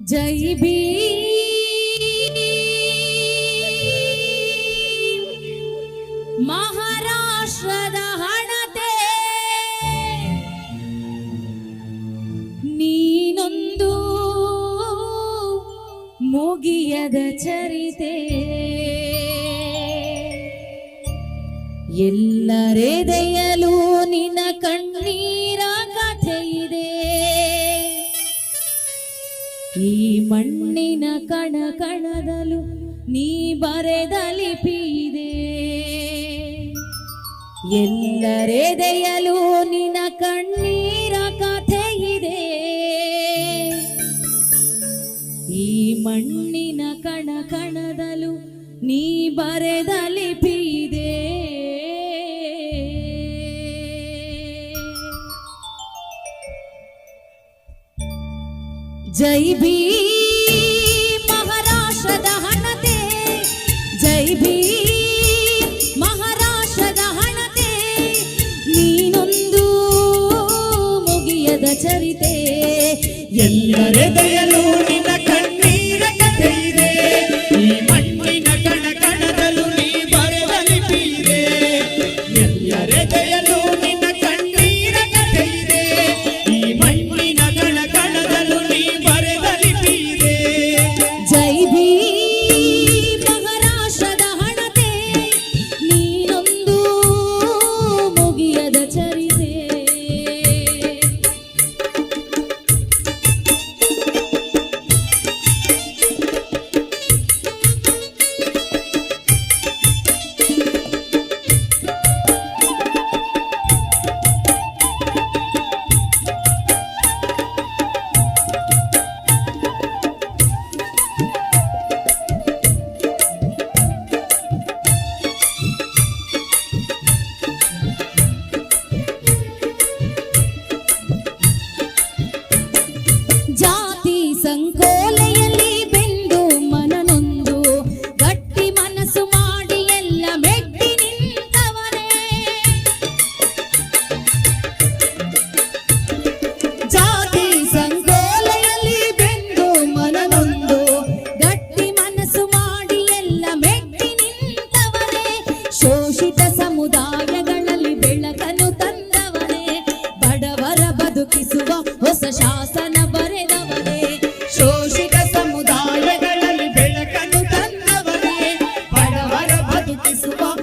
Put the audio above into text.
ಜೈ ಭೀಮ್ ಮಹಾರಾಷ್ಟ್ರದ ಹಣತೆ ನೀನೊಂದು ಮುಗಿಯದ ಚರಿತೆ ಎಲ್ಲರೆದೆಯಲು ನಿನ್ನ ಕಣ್ಣೀರ ಕಥೆ ಇದೆ ಈ ಮಣ್ಣಿನ ಕಣ ಕಣದಲು ನೀ ಬರೆದ ಲಿಪಿ ಇದೆ ಎಲ್ಲರೆದೆಯಲು ನಿನ್ನ ಕಣ್ಣೀರ ಕಥೆ ಇದೆ ಈ ಮಣ್ಣಿನ ಕಣ ಕಣದಲು ನೀ ಬರೆದ ಲಿಪಿ ಇದೆ ಜೈ ಭೀಮ್ ಮಹಾರಾಷ್ಟ್ರದ ಹಣತೆ ಜೈ ಭೀಮ್ ಮಹಾರಾಷ್ಟ್ರದ ಹಣತೆ ನೀನೊಂದು ಮುಗಿಯದ ಚರಿತೆ ಎಲ್ಲರೆದೆಯಲು ನಿನ್ನ ಕಣ್ಣೀರ ಕಥೆ ಇದೆ ಈ ಮಣ್ಣಿನ ಕಣ ಕಣದಲು ನೀ ಬರೆದ ಲಿಪಿ ಇದೆ ಎಲ್ಲರೆದೆಯಲು ನಿನ್ನ ಕಣ್ಣೀರ ಕಥೆ ಇದೆ ಈ ಮಣ್ಣಿನ ಕಣ ಕಣದಲು ನೀ ಬರೆದ ಲಿಪಿ ಇದೆ ಜೈ ಭೀಮ್ ಮಹಾರಾಷ್ಟ್ರದ ಹಣತೆ ನೀನೊಂದು ಮುಗಿಯದ ಚರಿತೆ ಜಾತಿ ಸಂಕೋಲೆಯಲ್ಲಿ ಬೆಂದು ಮನನೊಂದು ಗಟ್ಟಿ ಮನಸ್ಸು ಮಾಡಿ ಎಲ್ಲ ಮೆಟ್ಟಿ ನಿಂತವನೇ ಜಾತಿ ಸಂಕೋಲೆಯಲ್ಲಿ ಬೆಂದು ಮನನೊಂದು ಗಟ್ಟಿ ಮನಸ್ಸು ಮಾಡಿ ಎಲ್ಲ ಮೆಟ್ಟಿ ನಿಂತವನೇ ಶೋಷಿತ ಸಮುದಾಯಗಳಲ್ಲಿ ಬೆಳಕನ್ನು ತಂದವನೇ ಬಡವರ ಬದುಕಿಸುವ ಹೊಸ ಶಾಸನ